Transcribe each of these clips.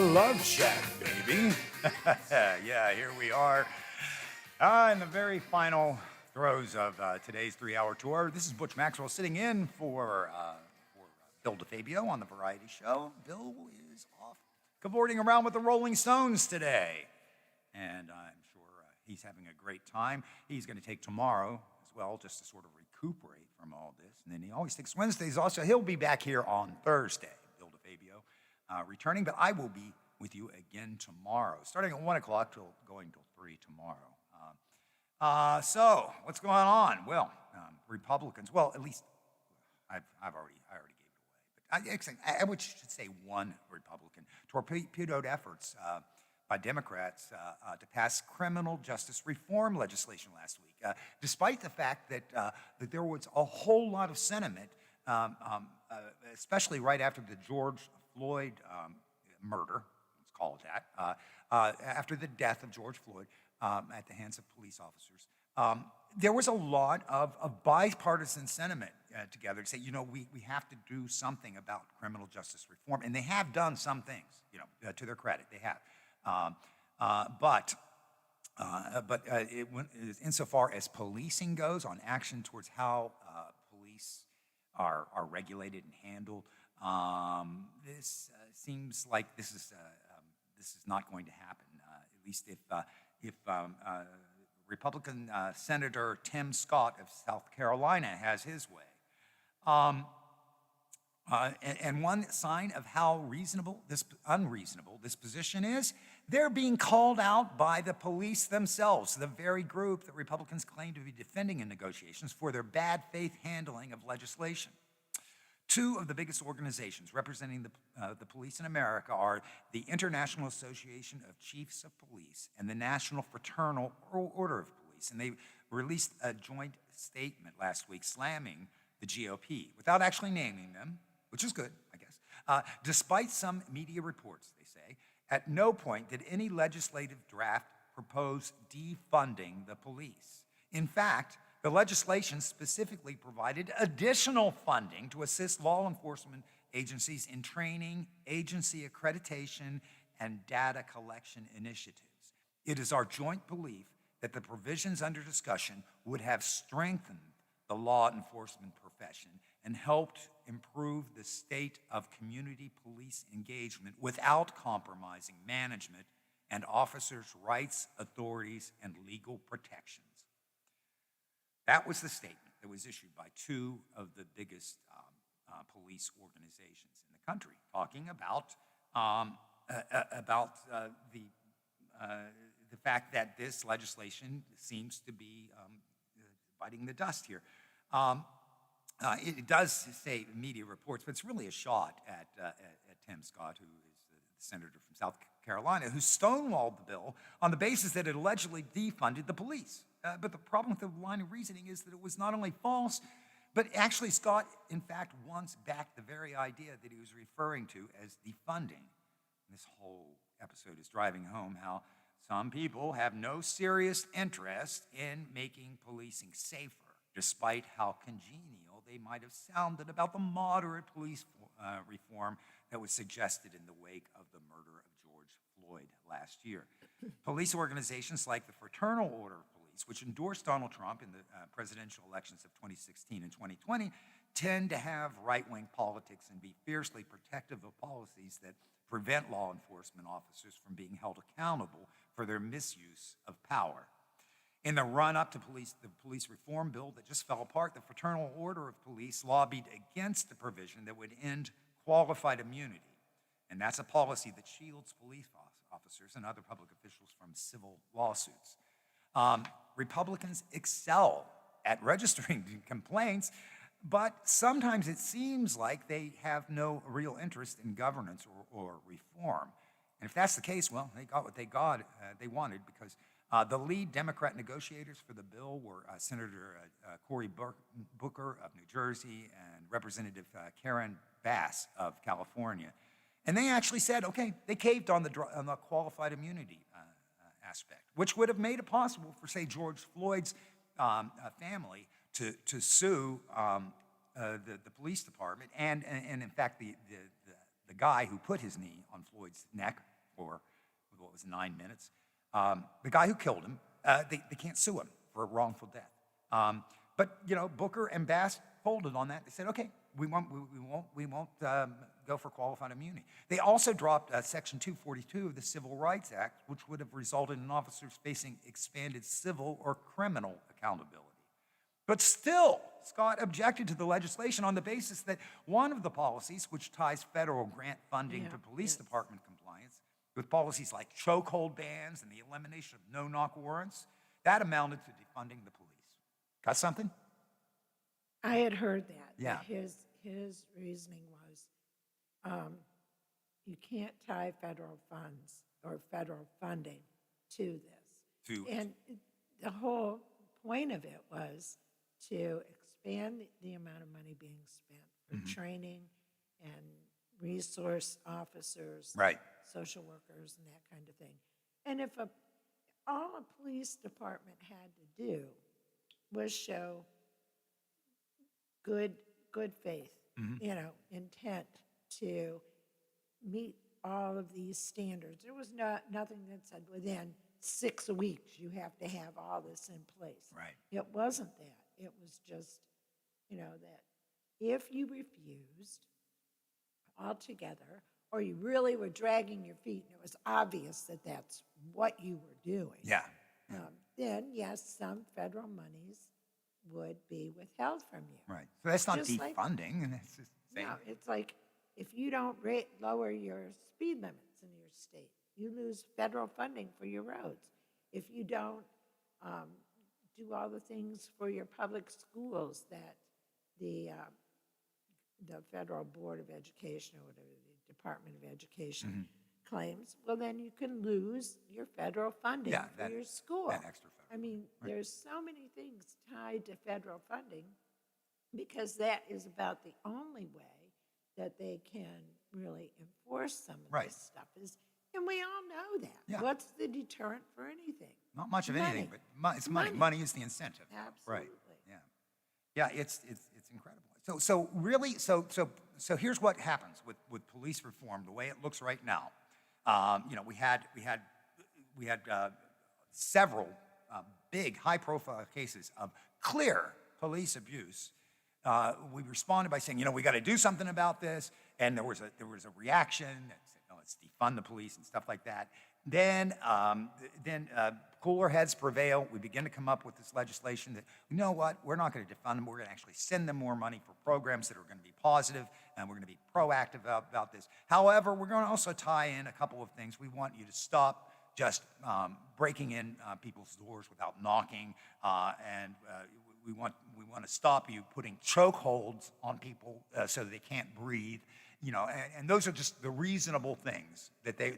Love Shack, baby. Yeah, here we are in the very final throes of today's 3-hour tour. This is Butch Maxwell sitting in for Bill DeFabio on the Variety Show. Bill is off cavorting around with the Rolling Stones today, and I'm sure he's having a great time. He's going to take tomorrow as well just to sort of recuperate from all this, and then he always takes Wednesdays also. He'll be back here on Thursday, Bill DeFabio, returning, but I will be with you again tomorrow, starting at 1 o'clock going till 3 tomorrow. So what's going on? Well, Republicans. Well, at least I already gave it away. But I should say one Republican torpedoed efforts by Democrats to pass criminal justice reform legislation last week, despite the fact that there was a whole lot of sentiment, especially right after the George Floyd murder. Call it that, after the death of George Floyd at the hands of police officers. There was a lot of bipartisan sentiment together to say, we have to do something about criminal justice reform. And they have done some things, to their credit, they have. But insofar as policing goes, on action towards how police are regulated and handled, this seems like this is not going to happen, at least if Republican Senator Tim Scott of South Carolina has his way. And one sign of how unreasonable this position is, they're being called out by the police themselves, the very group that Republicans claim to be defending in negotiations for their bad faith handling of legislation. Two of the biggest organizations representing the police in America are the International Association of Chiefs of Police and the National Fraternal Order of Police. And they released a joint statement last week slamming the GOP without actually naming them, which is good, I guess. Despite some media reports, they say, at no point did any legislative draft propose defunding the police. In fact, the legislation specifically provided additional funding to assist law enforcement agencies in training, agency accreditation, and data collection initiatives. It is our joint belief that the provisions under discussion would have strengthened the law enforcement profession and helped improve the state of community police engagement without compromising management and officers' rights, authorities, and legal protections. That was the statement that was issued by two of the biggest police organizations in the country, talking about the fact that this legislation seems to be biting the dust here. It does say media reports, but it's really a shot at Tim Scott, who is the senator from South Carolina, who stonewalled the bill on the basis that it allegedly defunded the police. But the problem with the line of reasoning is that it was not only false, but actually Scott, in fact, once backed the very idea that he was referring to as defunding. This whole episode is driving home how some people have no serious interest in making policing safer, despite how congenial they might have sounded about the moderate police reform that was suggested in the wake of the murder of George Floyd last year. Police organizations like the Fraternal Order of Police, which endorsed Donald Trump in the presidential elections of 2016 and 2020, tend to have right-wing politics and be fiercely protective of policies that prevent law enforcement officers from being held accountable for their misuse of power. In the run-up to the police reform bill that just fell apart, the Fraternal Order of Police lobbied against the provision that would end qualified immunity. And that's a policy that shields police officers and other public officials from civil lawsuits. Republicans excel at registering complaints, but sometimes it seems like they have no real interest in governance or reform. And if that's the case, well, they got what they wanted, because the lead Democrat negotiators for the bill were Senator Cory Booker of New Jersey and Representative Karen Bass of California. And they actually said, okay, they caved on the qualified immunity aspect, which would have made it possible for, say, George Floyd's family to sue the police department and in fact, the guy who put his knee on Floyd's neck for, what was it, 9 minutes. The guy who killed him, they can't sue him for a wrongful death. But Booker and Bass folded on that. They said, okay, we won't go for qualified immunity. They also dropped Section 242 of the Civil Rights Act, which would have resulted in officers facing expanded civil or criminal accountability. But still, Scott objected to the legislation on the basis that one of the policies, which ties federal grant funding to police department compliance, with policies like chokehold bans and the elimination of no-knock warrants, that amounted to defunding the police. Got something? I had heard that. Yeah. His reasoning was, you can't tie federal funds or federal funding to this. And the whole point of it was to expand the amount of money being spent for training and resource officers, Right. social workers, and that kind of thing. And if all a police department had to do was show good faith, intent to meet all of these standards. There was nothing that said within 6 weeks you have to have all this in place. Right. It wasn't that. It was just, that if you refused altogether, or you really were dragging your feet and it was obvious that that's what you were doing, Yeah. then yes, some federal monies would be withheld from you. Right. So that's not Just like- defunding. It's just saying, No, it's like if you don't lower your speed limits in your state, you lose federal funding for your roads. If you don't do all the things for your public schools that the Federal Board of Education or whatever, the Department of Education claims, well, then you can lose your federal funding for your school. that extra federal. I mean, there's so many things tied to federal funding because that is about the only way that they can really enforce some of Right. this stuff is, and we all know that. Yeah. What's the deterrent for anything? Not much of anything, Money. but it's money. Money. Money is the incentive. Absolutely. Right. Yeah. Yeah. It's incredible. So really, so here's what happens with police reform. The way it looks right now, we had several big, high-profile cases of clear police abuse. We responded by saying, we got to do something about this, and there was a reaction that said, "No, let's defund the police" and stuff like that. Then cooler heads prevail. We begin to come up with this legislation that, you know what, we're not going to defund them. We're going to actually send them more money for programs that are going to be positive, and we're going to be proactive about this. However, we're going to also tie in a couple of things. We want you to stop just breaking in people's doors without knocking, and we want to stop you putting chokeholds on people so that they can't breathe. And those are just the reasonable things that they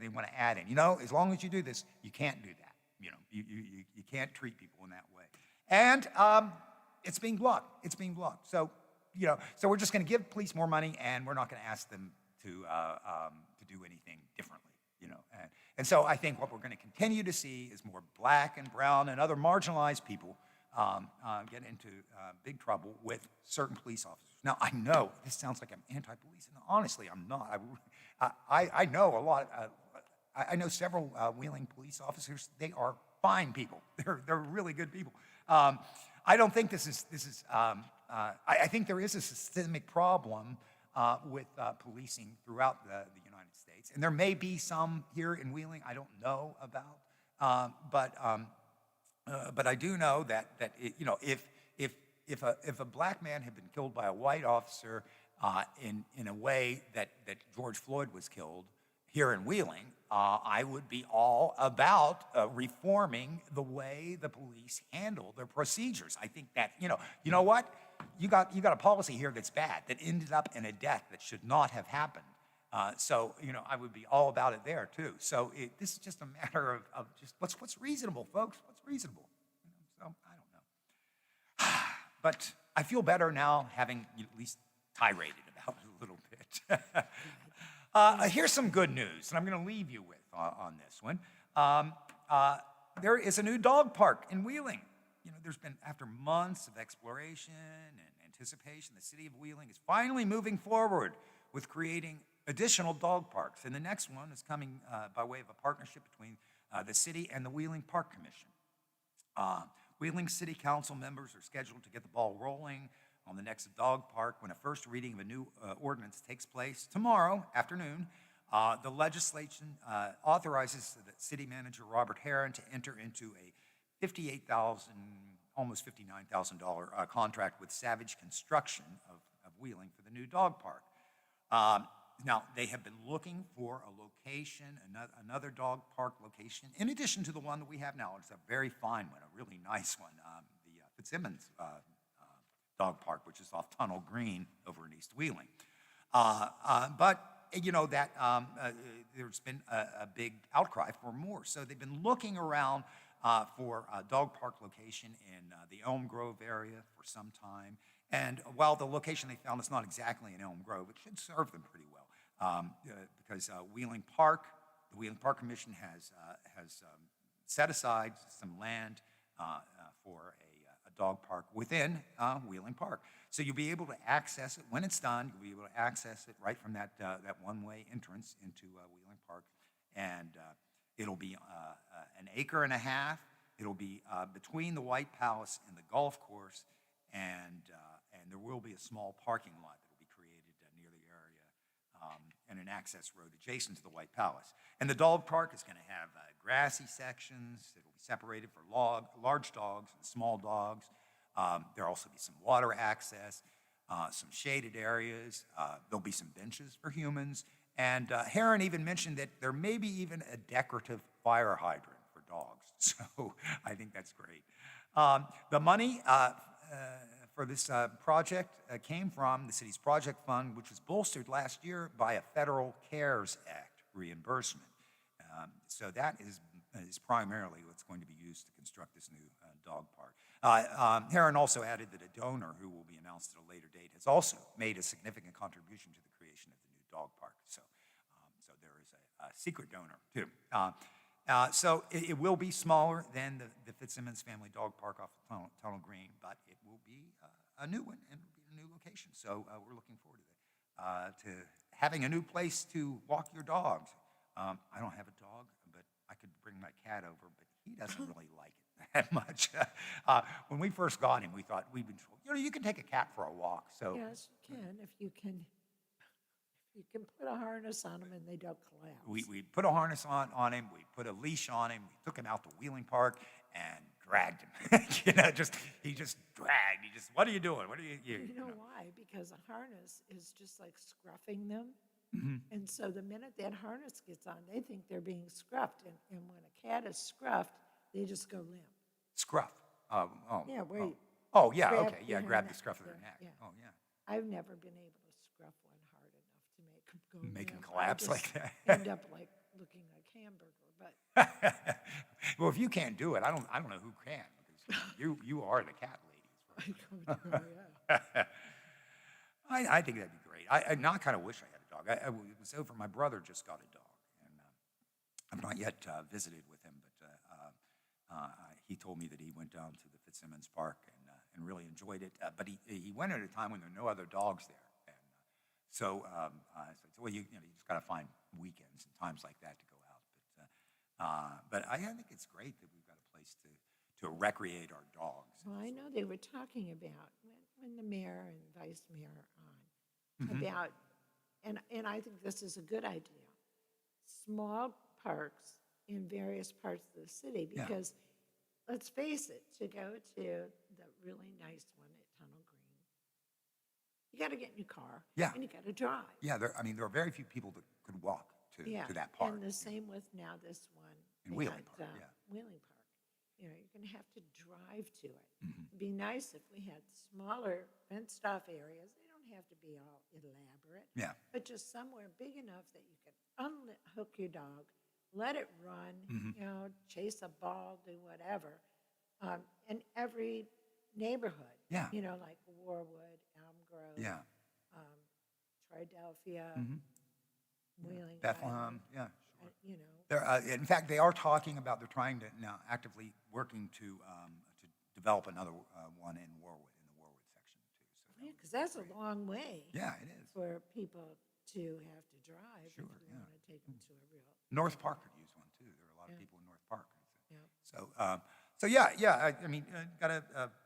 want to add in. As long as you do this, you can't do that. You can't treat people in that way. And it's being blocked. It's being blocked. So we're just going to give police more money, and we're not going to ask them to do anything differently. And so I think what we're going to continue to see is more black and brown and other marginalized people get into big trouble with certain police officers. Now, I know this sounds like I'm anti-police, and honestly, I'm not. I know a lot. I know several Wheeling police officers. They are fine people. They're really good people. I don't think this is. I think there is a systemic problem with policing throughout the United States, and there may be some here in Wheeling I don't know about, but I do know that if a black man had been killed by a white officer in a way that George Floyd was killed here in Wheeling, I would be all about reforming the way the police handle their procedures. I think that you know what, you got a policy here that's bad, that ended up in a death that should not have happened. So I would be all about it there too. So this is just a matter of just what's reasonable, folks. What's reasonable? So I don't know. But I feel better now, having at least tiraded about it a little bit. Here's some good news, and I'm going to leave you with on this one. There is a new dog park in Wheeling. There's been, after months of exploration and anticipation, the city of Wheeling is finally moving forward with creating additional dog parks. And the next one is coming by way of a partnership between the city and the Wheeling Park Commission. Wheeling City Council members are scheduled to get the ball rolling on the next dog park when a first reading of a new ordinance takes place tomorrow afternoon. The legislation authorizes the city manager, Robert Herron, to enter into a $58,000, almost $59,000 contract with Savage Construction of Wheeling for the new dog park. Now, they have been looking for a location, another dog park location, in addition to the one that we have now. It's a very fine one, a really nice one, the Fitzsimmons dog park, which is off Tunnel Green over in East Wheeling. But, you know, that there's been a big outcry for more. So they've been looking around for a dog park location in the Elm Grove area for some time. And while the location they found is not exactly in Elm Grove, it should serve them pretty well because Wheeling Park, the Wheeling Park Commission has set aside some land for a dog park within Wheeling Park. So you'll be able to access it when it's done. You'll be able to access it right from that one-way entrance into Wheeling Park, and it'll be an acre and a half. It'll be between the White Palace and the golf course, and there will be a small parking lot that will be created near the area and an access road adjacent to the White Palace. And the dog park is going to have grassy sections that will be separated for large dogs and small dogs. There'll also be some water access, some shaded areas. There'll be some benches for humans. And Heron even mentioned that there may be even a decorative fire hydrant for dogs. So I think that's great. The money for this project came from the city's project fund, which was bolstered last year by a federal CARES Act reimbursement. So that is primarily what's going to be used to construct this new dog park. Heron also added that a donor who will be announced at a later date has also made a significant contribution to the creation of the new dog park. So there is a secret donor too. So it will be smaller than the Fitzsimmons Family Dog Park off of Tunnel Green, but it will be a new one and it'll be a new location. So we're looking forward to having a new place to walk your dogs. I don't have a dog, but I could bring my cat over, but he doesn't really like it that much. When we first got him, we thought we've been told, you can take a cat for a walk. So yes, you can if you can. You can put a harness on them and they don't collapse. We put a harness on him. We put a leash on him. We took him out to Wheeling Park and dragged him. He just dragged. What are you doing? What are you? You know why? Because a harness is just like scruffing them. Mm-hmm. And so the minute that harness gets on, they think they're being scruffed. And when a cat is scruffed, they just go limp. Scruff. Yeah, where you Oh, yeah, grab okay. Yeah, behind grab the that- scruff of yeah, their neck. yeah. Oh, yeah. I've never been able to scruff one hard enough to make them go Make them limp. collapse I like just that. end up like looking like hamburger. But Well, if you can't do it, I don't know who can, because you are the cat ladies. I go, yeah. I think that'd be great. I now kind of wish I had a dog. It was over. My brother just got a dog, and I've not yet visited with him, but he told me that he went down to the Fitzsimmons Park and really enjoyed it. But he went at a time when there were no other dogs there, and so I said, well, you just got to find weekends and times like that to go out. But I think it's great that we've got a place to recreate our dogs. Well, I know they were talking about when the mayor and vice mayor are on about, and I think this is a good idea, small parks in various parts of the city, Yeah. because let's face it, to go to the really nice one at Tunnel Green, you got to get in your car, Yeah. and you got to drive. Yeah, there are very few people that could walk to that park. And the same with now this one In Wheeling at, Park, yeah. Wheeling Park. You're going to have to drive to it. Mm-hmm. It'd be nice if we had smaller fenced-off areas. They don't have to be all elaborate. Yeah. But just somewhere big enough that you can unhook your dog, let it run, Mm-hmm. chase a ball, do whatever. In every neighborhood. Yeah. Like Warwood, Elm Grove, Yeah. Triadelphia, Wheeling, Bethlehem, Island, yeah. you know. In fact, they are talking about, they're trying to now actively working to develop another one in the Warwood section too. So Yeah, because that's a long way yeah, it is. for people to have to drive if you want to take them to a real. North Park could use one too. There are a lot of people in North Park. Yeah. So yeah. I mean, gotta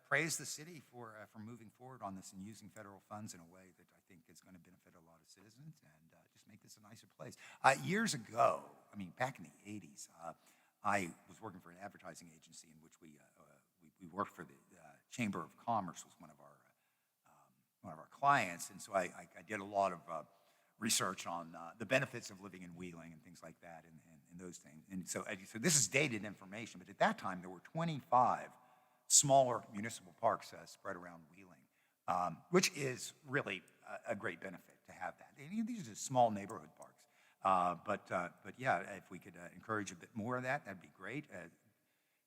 praise the city for moving forward on this and using federal funds in a way that I think is going to benefit a lot of citizens and just make this a nicer place. Years ago, I mean, back in the '80s, I was working for an advertising agency in which we worked for the Chamber of Commerce was one of our clients, and so I did a lot of research on the benefits of living in Wheeling and things like that, and those things. And so this is dated information, but at that time there were 25 smaller municipal parks spread around Wheeling, which is really a great benefit to have that. And these are just small neighborhood parks, but yeah, if we could encourage a bit more of that, that'd be great.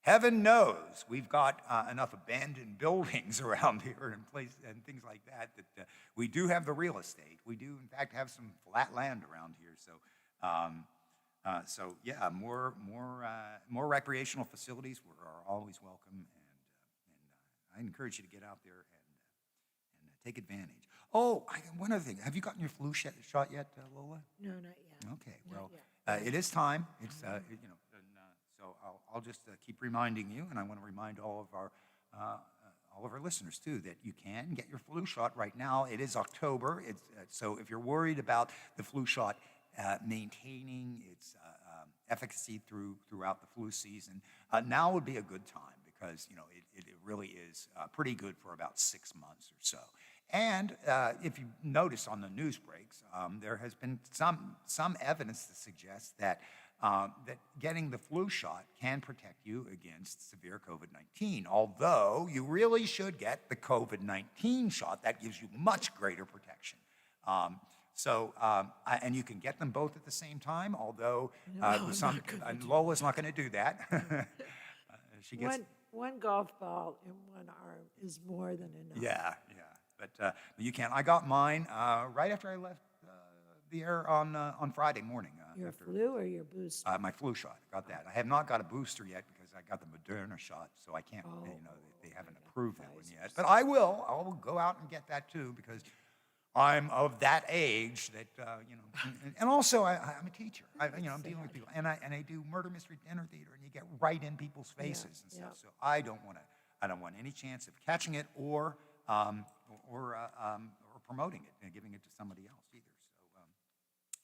Heaven knows we've got enough abandoned buildings around here and things like that we do have the real estate. We do, in fact, have some flat land around here. So yeah, more recreational facilities are always welcome, and I encourage you to get out there and take advantage. Oh, one other thing. Have you gotten your flu shot yet, Lola? No, not yet. Okay, Not well, yet. it is time. It's so I'll just keep reminding you, and I want to remind all of our listeners too that you can get your flu shot right now. It is October. So if you're worried about the flu shot maintaining its efficacy throughout the flu season, now would be a good time because it really is pretty good for about 6 months or so. And if you notice on the news breaks, there has been some evidence to suggest that getting the flu shot can protect you against severe COVID-19, although you really should get the COVID-19 shot. That gives you much greater protection. And you can get them both at the same time, although Lola's not going to do that. She gets one golf ball in one arm is more than enough. Yeah. But you can. I got mine right after I left the air on Friday morning. Your flu or your booster? My flu shot. I got that. I have not got a booster yet because I got the Moderna shot, so I can't. They haven't approved that one yet. But I will. I will go out and get that too because I'm of that age that and also I'm a teacher. I'm dealing with people, and I do murder mystery dinner theater, and you get right in people's faces and stuff. So I don't want any chance of catching it or promoting it and giving it to somebody else either. So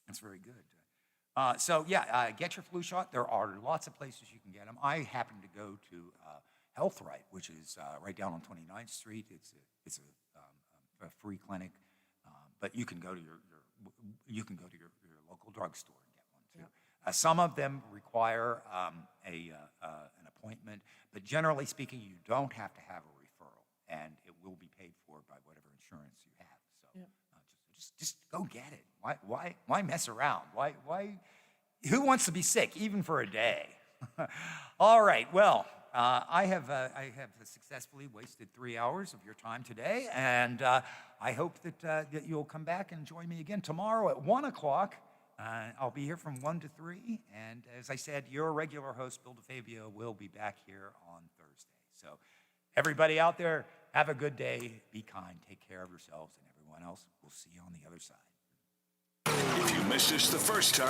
that's very good. Get your flu shot. There are lots of places you can get them. I happen to go to Health Right, which is right down on 29th Street. It's a free clinic, but you can go to your local drugstore and get one too. Yep. Some of them require an appointment, but generally speaking, you don't have to have a referral, and it will be paid for by whatever insurance you have. So just go get it. Why mess around? Why? Who wants to be sick even for a day? All right. Well, I have successfully wasted 3 hours of your time today, and I hope that you'll come back and join me again tomorrow at 1 o'clock. I'll be here from 1 to 3, and as I said, your regular host, Bill DeFabio, will be back here on Thursday. So everybody out there, have a good day, be kind, take care of yourselves and everyone else. We'll see you on the other side. If you missed us the first time,